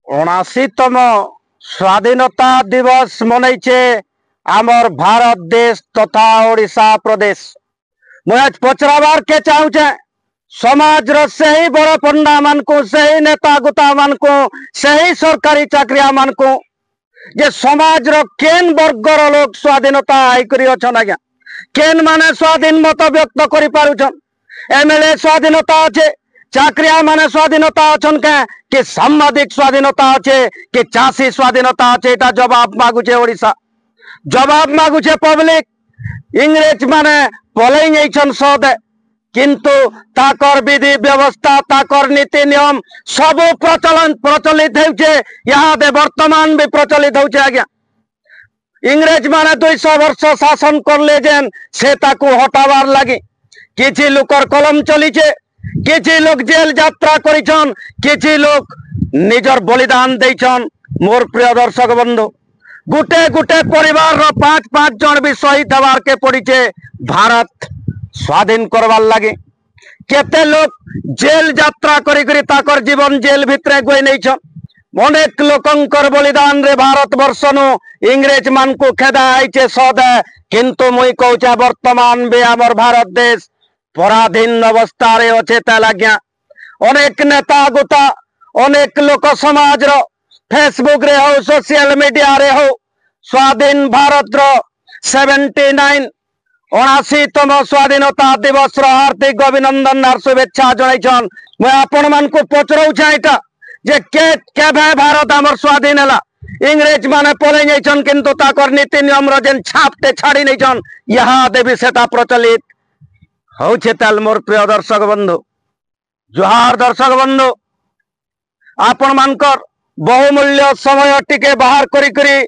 79तम स्वाधीनता दिवस मनईचे आमर भारत देश तथा ओडिशा प्रदेश। मुझे पचराबार के चाहूचे समाज से ही बड़ पंडा मान को से ही नेता गुता मान को से ही सरकारी चाकरिया मान को जे समाज केन वर्गर लोग स्वाधीनता आई करी अछन आज्ञा केन माने स्वाधीन मत व्यक्त करि पारुछन। एमएलए स्वाधीनता अच्छे चाकरिया माने स्वाधीनता अछन के सांबादिक स्वाधीनता अच्छे कि चाषी स्वाधीनता अच्छे एटा जवाब मागुचे ओडिशा जवाब मागुचे पब्लिक। इंग्रेज माने पलई नहीं सदे किंतु ताकर विधि व्यवस्था ताकर नीति नियम सब प्रचलित होचे यहाँ दे वर्तमान भी प्रचलित होचे आज्ञा। इंग्रेज माने 200 वर्ष शासन करले जेन से ताकू हटावार लगी किछि लोकर कलम चलीचे किछि लोग जेल यात्रा करिछन किछि लोग निजर बलिदान देछन। मोर प्रिय दर्शक बंधु गुटे गुटे परिवार रो 5-5 जन भी शहीद हवार के पड़ीचे भारत स्वाधीन करवार लगे। केते लोग जेल यात्रा करी करी ताकर जीवन जेल भितरे गई नहीं छन। अनेक लोकंकर बलिदान रे भारत वर्ष नु इंग्रेज मान को खेदा आइचे सदे किंतु मुई कहूचा वर्तमान भी आमर भारत देश पराधीन अवस्था रे अच्छे तालाज्ञा। अनेक नेता गुता अनेक लोक समाज रो फेसबुक रे हो सोशल मीडिया रे हो स्वाधीन भारत रो 79तम स्वाधीनता दिवस रो हार्दिक अभिनंदन और शुभेच्छा जणाइछन। मैं आपण मान को पचराउछा एटा जे के भारत आमर स्वाधीन हला। इंग्रेज माने पले नैछन किंतु ताकर नीति नियम रो जेन छापते छाड़ी नैछन यहाँ देवी सेटा प्रचलित होछे। ताल मोर प्रिय दर्शक बंधु जोहार दर्शक बंधु आपण मानकर बहुमूल्य समय टिके बाहर करी करी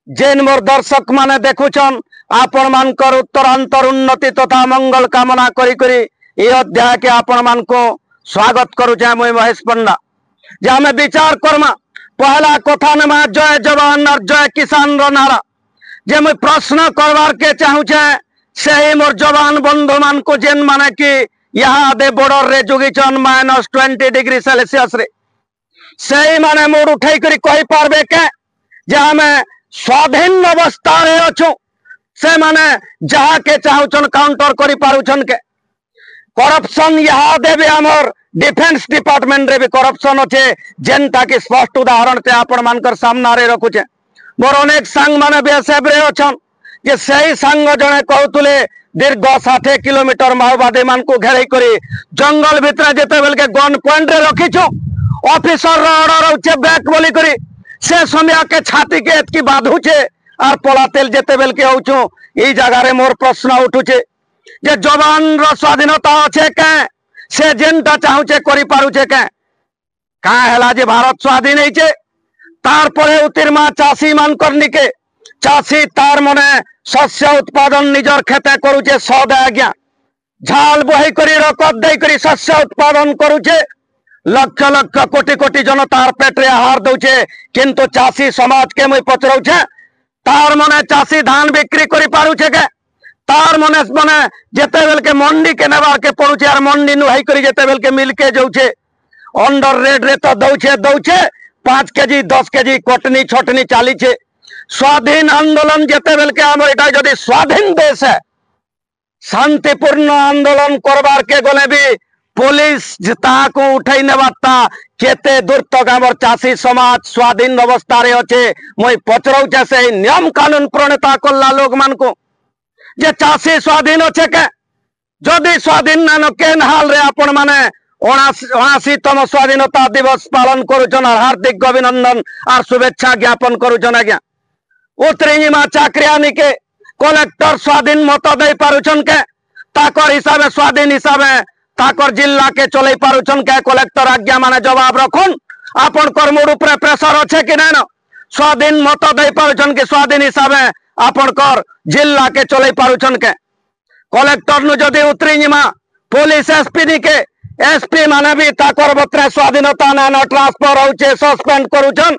जेन मोर दर्शक माने देखुछन आपण मानकर उत्तरांतर उन्नति तथा मंगल कामना करी करी ये अध्याय के आपण मान को स्वागत करुछे। मुई महेश पंडा जे हमें विचार करमा पहला कथा नमा जय जवान और जय किसान रो नारा जे मुई प्रश्न करवार के चाहूछे से ही मोर जवान बंधु मान को जेन माने कि यहाँ दे बॉर्डर रे जुगिछन -20 डिग्री सेल्सियस रे से ही माने मोर उठाई करी कहि पारबे के जे हमें स्वाधीन अवस्था रे अछु से माने जहा के चाहूछन काउंटर करि पारुछन के। करप्शन यहाँ दे भी हमर डिफेंस डिपार्टमेंट रे भी करप्शन अच्छे जेनटा कि स्पष्ट उदाहरण ते आपण मानकर सामना रे रखुछे। मोर अनेक संग माने बीएसएफ रे अछन जे सही संग जने कहतुले दीर्घ 60 किलोमीटर माओवादी मान को घेराई करी जंगल भितर जेते बेल के गन पॉइंट रे रखिछु ऑफिसर रो ऑर्डर होचे बैक बोली करी से समय के छाती के एतकी बाधुचे और पलातेल जेते बेल के होछु ई जगह रे मोर प्रश्न उठुचे जे जवान रो स्वाधीनता अच्छे के से जेनटा चाहूचे करि पारुचे के का हला जे भारत स्वाधीन होइचे तार परे उतिरमा चाषी मान करनी के चाषी तार मने शस्य उत्पादन निजर खेते करुचे सदे आज्ञा झाल बही करी रकत दे करी शस्य उत्पादन करुचे लक्ष लक्ष कोटि कोटि जनतार पेटरे आहार दउचे किंतु चाषी समाज के मुई पचराउछे तार मने चाषी धान बिक्री करि पारुचे के तार मने मने जेते बेल के मंडी के नेबा के पड़ुचे और मंडी नु हई करी जेते बेल के मिल के जाउचे अंडर रेट रे तो दउचे 5 केजी 10 केजी कटनी छटनी चालीचे। स्वाधीन आंदोलन जेते बेल के हमर एटा जदि स्वाधीन देश है शांतिपूर्ण आंदोलन करबार के गले भी पुलिस जता को उठाई नेबाता केते दूर तक हमर चाषी समाज स्वाधीन अवस्था रे अच्छे। मुई पचराउचे से नियम कानून प्रणेता करला लोग मान को जे चाषी स्वाधीन अच्छे के जदि स्वाधीन नानो केन हाल रे आपण माने 79तम स्वाधीनता दिवस पालन करुछन और हार्दिक अभिनंदन और शुभेच्छा ज्ञापन करुछन आज्ञा। उतरीमा चाकरियानी के कलेक्टर स्वाधीन मत दे पारुछन के ताकर हिसाबे स्वाधीन हिसाबे ताकर जिला के चले पारुछन के कलेक्टर आज्ञा माने जवाब रखुन आपण कर मोर ऊपर प्रेशर अच्छे कि ना स्वाधीन मत दे पारुछन के स्वाधीन हिसाबे आपण कर जिला के चले पारुछन के कलेक्टर नु जदि उतरीमा पुलिस एसपी के एसपी माने भी ताकर बत्रे स्वाधीनता ना ट्रांसफर होचे सस्पेंड करुछन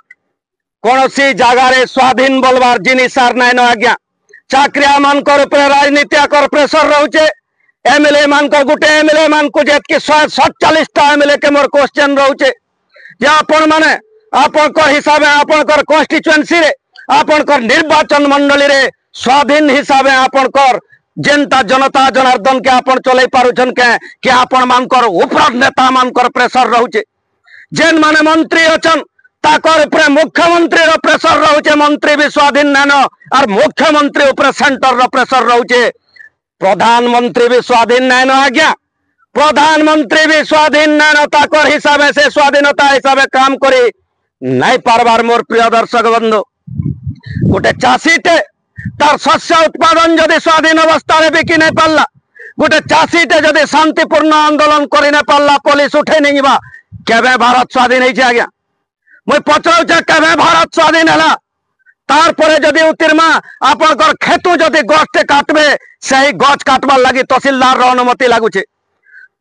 कोनोसी जगह रे स्वाधीन बोलबार जिनिस आर नाइन आज्ञा। चाकरिया मान कर ऊपर राजनीति कर प्रेशर रहउचे एमएलए मान कर गुटे एमएलए मान को जेत कि 147 टा एमएलए के मोर क्वेश्चन रहउचे जे आपण माने आपणकर हिसाब आपणकर कन्स्टिट्युएंसी रे आपणकर निर्वाचन मंडली रे स्वाधीन हिसाब आपणकर जेनता जनता जनार्दन के आपण चलाई पारुछन के आपण मानकर ऊपर नेता मानकर प्रेशर रहउचे जेन माने मंत्री अछन ताकर ऊपर मुख्यमंत्री रो प्रेशर रहउचे मंत्री भी स्वाधीन नान और मुख्यमंत्री ऊपर सेंटर रो प्रेशर रहउचे प्रधानमंत्री भी स्वाधीन नान आज्ञा प्रधानमंत्री भी स्वाधीन नान ताकर हिसाब से स्वाधीनता हिसाब काम करी नहीं पारबार मोर प्रिय दर्शक बंधु गोटे चाषीटे तार शस्य उत्पादन जदि स्वाधीन अवस्था रे बिकी नहीं पारला गोटे चाषीटे जदि शांतिपूर्ण आंदोलन करि नहीं पारला पुलिस उठे नहीं जीवा केबे भारत स्वाधीन है आज्ञा मुई पचराउचे केबे भारत स्वाधीन है तार परे जदि उतिरमा आपनकर खेतु जदि गछटे काटबे सही गछ काटबार लगी तहसीलदार रो अनुमति लागुचे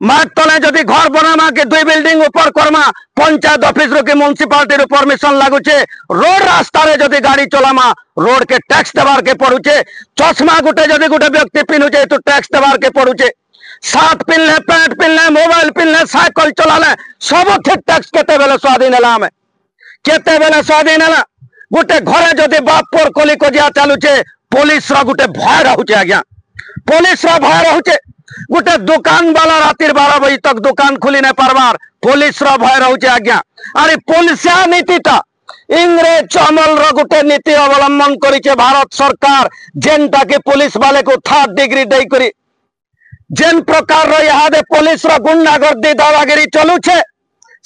माट तले जदि घर बनामा के 2 बिल्डिंग ऊपर करमा पंचायत ऑफिस रो के म्युनिसिपालिटी रो परमिशन लागुचे रोड रास्ता रे जदि गाड़ी चलामा रोड के टैक्स देवार के पड़ुचे चश्मा गुटे जदि गुटे व्यक्ति पिनुचे तो टैक्स देवार के पड़ुचे शर्ट पिनले पैंट पिनले मोबाइल पिनले साइकिल चलाले सब टैक्स केते बेले स्वाधीन हला हमें केते बेले स्वाधीन हला गोटे घरे जदि बाप पोर कली कजिया चालुचे पुलिस रा गोटे भय रहउचे आज्ञा पुलिस रा भय रहउचे गोटे दुकान वाला रातिर 12 बजे तक दुकान खुली नहीं पारबार पुलिस रा भय रहउचे आज्ञा अरे पुलिसिया नीतिटा इंग्रेज अमल रो गोटे नीति अवलंबन करिचे भारत सरकार जेनटा के पुलिस वाले को 3 डिग्री दे करी जेन प्रकार रो यहाँ दे पुलिस रो गुंडागर्दी दादागिरी चलुचे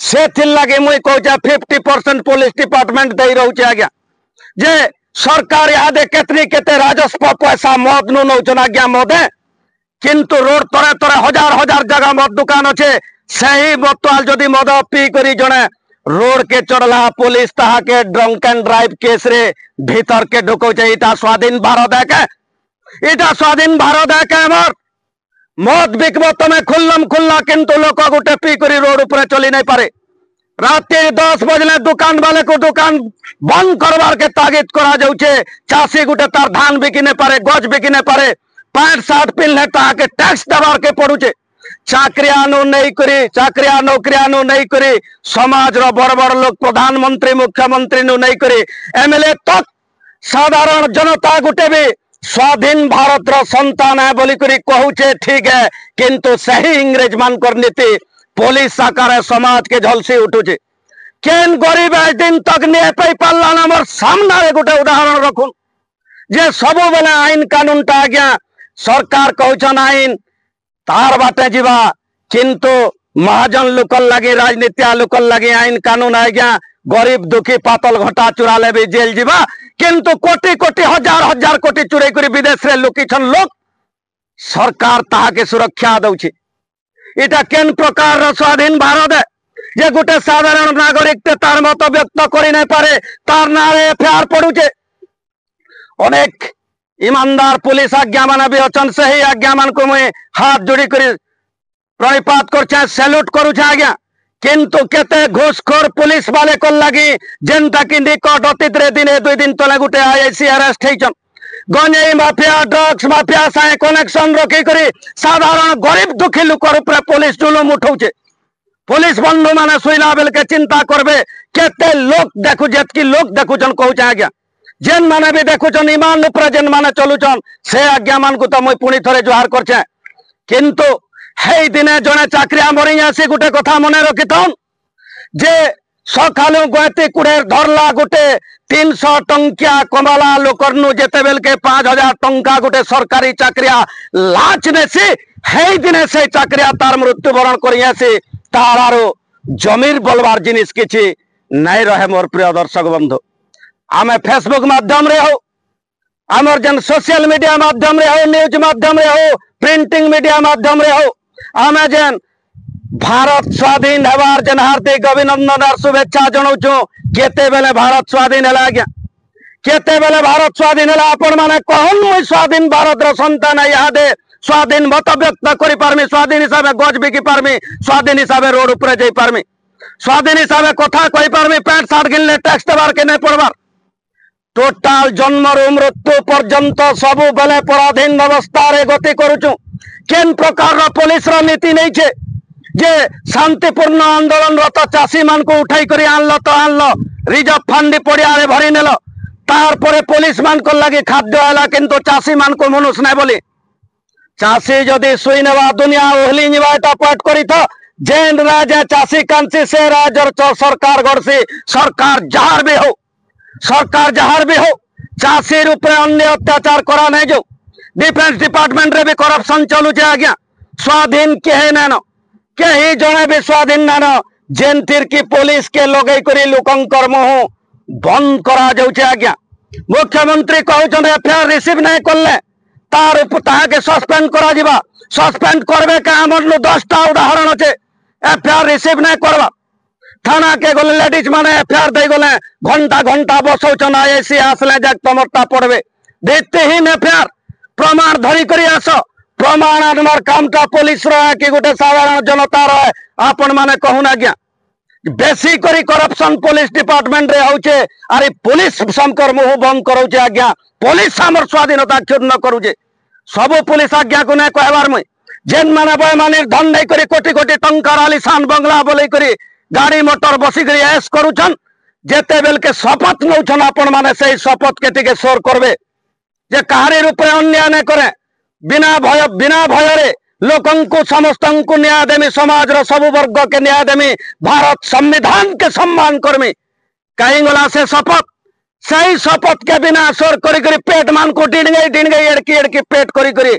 से लगे मुई कहूचे 50% पुलिस डिपार्टमेंट दे रहउचे आज्ञा जे सरकार यहाँ दे केतनी केते राजस्व पैसा मद नु नौचन आज्ञा मदे किंतु रोड तरे तरे हजार हजार जगह मद दुकान अच्छे सही बोतल जदि मद पी करी जने रोड के चढ़ला पुलिस ताहा के ड्रंक एंड ड्राइव केस रे भीतर के ढुकौचे इटा स्वाधीन भारत है इटा स्वाधीन भारत है हमर मद बिकब तमे खुल्लम खुल्ला किंतु लोक गोटे पी करी रोड ऊपर चली नहीं पारे राति 10 बजले दुकान वाले को दुकान बंद करवार के तागिद करा जाउचे चाषी गोटे तार धान बिकी नहीं पारे गज बिकी नहीं पारे पैंट शर्ट पिनले ताके टैक्स देवार के पड़ुचे चाकरिया नु नहीं करी चाकरिया नौकरिया नु नहीं करी समाज रो बड़ बड़ लोग प्रधानमंत्री मुख्यमंत्री नु नहीं करी एमएलए तक साधारण जनता गुटे भी स्वाधीन भारत रो संतान है बोली करी कहूचे ठीक है किंतु सही इंग्रेज मानकर नीति पुलिस आकार समाज के झलसी उठुचे केन गरीब आज दिन तक नहीं पाई पारला हमर सामना रे गोटे उदाहरण रखुन जे सब बेले आईन कानून टा आज्ञा सरकार कहउछन आईन तार बाटे जीवा किंतु महाजन लोकल लगे राजनीतिया लोकल लगे आईन कानून आज्ञा गरीब दुखी पातल घटा चुरा ले भी जेल जीवा किंतु कोटी कोटी हजार हजार कोटी चुराई करी विदेश रे लुकिछन लोग सरकार ताहा के सुरक्षा दउछि इटा केन प्रकार रो स्वाधीन भारत है जे गोटे साधारण नागरिक ते तार मत व्यक्त करि नहीं पारे तार नारे एफआईआर पड़ुचे अनेक ईमानदार पुलिस आज्ञा मान भी अच्छन सही आज्ञा मान को मुझे हाथ जोड़ी कर प्रणिपात कर सैल्यूट करुछे आज्ञा किंतु केते घुसखोर पुलिस वाले को लगी जेनता कि निकट अतीत रे दिन 2 दिन तले गोटे आईआईसी अरेस्ट हेचन गंजेई माफिया ड्रग्स माफिया साए कनेक्शन रखी करी साधारण गरीब दुखी लोक ऊपर पुलिस जुलुम उठौचे पुलिस बंधु माने सुइला बेल के चिंता करबे केते लोक देखु जेतकी लोक देखुचन कहूचे आज्ञा जेन माने भी देखुचन ईमान ऊपर जेन माने चलुचन से आज्ञा मान को तो मुई पुणी थरे जुहार करछे किंतु हे दिने जने चाकरिया मरी आसी गोटे कथा मने रखिथन जे सकालू गति कुड़े धरला गोटे 300 टंकिया कमाला लोकर नु जेते बेल के 5000 टंका गोटे सरकारी चाकरिया लाच नेसी हे दिने से चाकरिया तार मृत्युवरण करी आसी तारारो जमीर बोलबार जिनिस किछि नहीं रहे मोर प्रिय दर्शक बंधु आमे फेसबुक माध्यम रे हो आमर जन सोशल मीडिया माध्यम रे हो न्यूज माध्यम रे हो प्रिंटिंग मीडिया माध्यम रे हो आमे जन भारत स्वाधीन हेबार जन हार्दिक अभिनंदन और शुभेच्छा जनाऊँ केते बेले भारत स्वाधीन है आज्ञा केते बेले भारत स्वाधीन है आपण माने कहन मुई स्वाधीन भारत रो संतान यहाँ दे स्वाधीन मत व्यक्त करि पारमी स्वाधीन हिसाब गज बिकी पारमी स्वाधीन हिसाब रोड ऊपर जाई पारमी स्वाधीन हिसाब कथा कहि पारमी पैंट शर्ट गिनले टैक्स देबार के नहीं पड़बार टोटाल जन्म मृत्यु पर्यंत सबु बेले पराधीन अवस्था रे गति करुचु केन प्रकार रो पुलिस रो नीति नहीं छे जे शांतिपूर्ण आंदोलनरत चाषी मान को उठाई करी आनल तो आनल रिजर्व फंड पड़िया भरी नेल तार पुलिस मान को लगे खाद्य है किंतु चाषी मान को मनुष्य नहीं बोली चाषी जदि शुई नेवा दुनिया ओहली निवा पट करी तो जेन राजे चाषी कांसी से राजर सरकार गढ़सी सरकार जहार भी हो चाषी रूपे अन्य अत्याचार करा नहीं जो डिफेंस डिपार्टमेंट रे भी करप्शन चलुचे आज्ञा स्वाधीन कहे नान कहीं जड़े भी स्वाधीन नान जेन तिर की पुलिस के लगे करी लोकंकर मुह बंद करा जाउचे आज्ञा मुख्यमंत्री कहउछन एफआईआर रिसीव नहीं करले तार ताके सस्पेंड करा जिबा सस्पेंड करबे का हमर 10टा उदाहरण अच्छे एफआईआर रिसीव नहीं करबा थाना के गले लेडीज माने एफआईआर दे गले घंटा घंटा बसौछन आईसी आसले जाक तमरता पड़बे भित्तिहीन एफआईआर प्रमाण धरी करी आस प्रमाण आनबार कामटा पुलिस रहे कि गोटे साधारण जनता रहे आपण माने कहून आज्ञा बेसी करी करप्शन पुलिस डिपार्टमेंट रे होचे अरे पुलिस समकर मुह बंद करोचे आज्ञा पुलिस हमर स्वाधीनता क्षुण्ण करूचे सब पुलिस आज्ञा को नहीं कहबार मुई जेन माने बय माने धन नहीं करी कोटी कोटी टंका आलिशान बंगला बोले करी गाड़ी मोटर बसी करी ऐश करूछन जेते बेल के शपथ नौछन आपण माने सही शपथ के टिके सोर करबे जे कहारी रूपे अन्याय नहीं करे बिना भय रे लोकं को समस्त को न्याय देमी समाज रो सब वर्ग के न्याय देमी भारत संविधान के सम्मान करमी कहीं गला से शपथ सही शपथ के बिना सोर करी करी पेट मान को डिण गई एड़की पेट करी करी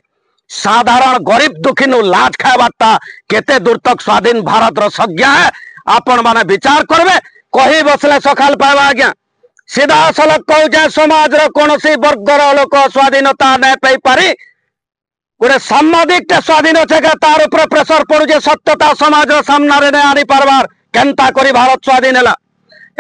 साधारण गरीब दुखी नु लाज खावाता केते दूर तक स्वाधीन भारत रो संज्ञा है आपण माने विचार करबे कही बसले सकाल पावा आज्ञा सीधा सलख कहूचे समाज रो कोनोसी वर्ग रो लोक स्वाधीनता नहीं पाई पारी गोटे साम्बादिक स्वाधीन अच्छे तार ऊपर प्रेसर पड़ुचे सत्यता समाज सामना रे नहीं आनी पारबार केनता करी भारत स्वाधीन है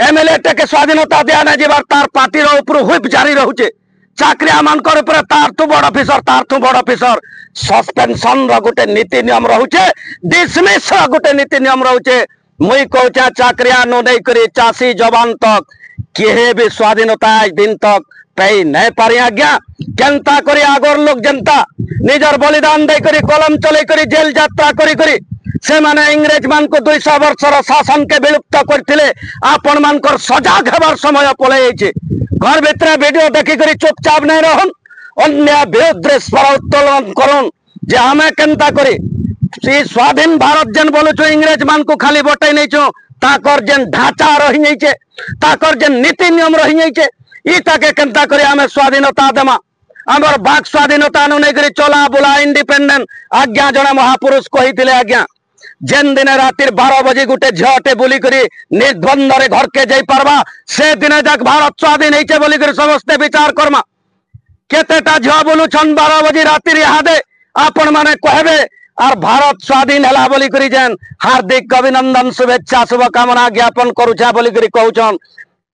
एमएलए टे स्वाधीनता दिया नहीं जीवार तार पार्टी ऊपर हुईप जारी रोचे चाकरिया मान तार तू बड़ ऑफिसर सस्पेंशन गोटे नीति नियम रोचे डिसमिस गोटे नीति नियम रोचे मुई कहूचे चाकरिया नो नहीं करी चाषी जवान तक किए भी स्वाधीनता आज दिन तक पाई नहीं पारी आज्ञा केनता करी आगर लोग जनता निजर बलिदान दे करी कलम चले करी जेल यात्रा करी करी से माने इंग्रेज मान को 200 वर्षर शासन के विलुप्त करथिले आपण मानकर सजाग हेबार समय पळे जाइए घर भितर वीडियो देखी करी चुपचाप नहीं रहन अन्य विरुद्ध स्वर उत्तोलन करन जे हमें केनता करी स्वाधीन भारत जेन बोलुछु इंग्रेज मान को खाली बटै नहीं छु ताकर जेन ढांचा रही नहीं छे ताकर जेन नीति नियम रही नहीं छे ईटा के केनता करी हमें स्वाधीनता देमा आमर बाक स्वाधीनता नहीं करी चला बुला इंडिपेंडेंट आज्ञा जड़े महापुरुष कही आज्ञा जेन दिन रातिर 12 बजे गोटे झटे बुली करी निर्द्वंद रे घर के जाई पारबा से दिन जाक भारत स्वाधीन होइछे बोली करी समस्ते विचार करमा केतेटा झ बोलुछन 12 बजे रातिर इहादे आपण माने कहबे और भारत स्वाधीन हला बोली करी जेन हार्दिक अभिनंदन शुभेच्छा शुभकामना ज्ञापन करूछा बोली करी कहउछन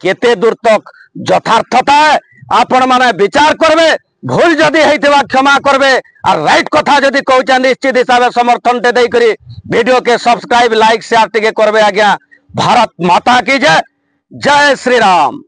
केते दूर तक यथार्थता है आपण माने विचार करबे भूल जदि होइतबा क्षमा करबे और राइट कथा जदि कहउछा निश्चित हिसाब से समर्थन टे देई करी वीडियो के सब्सक्राइब लाइक शेयर टिके करबे आज्ञा भारत माता की जय जय श्री राम।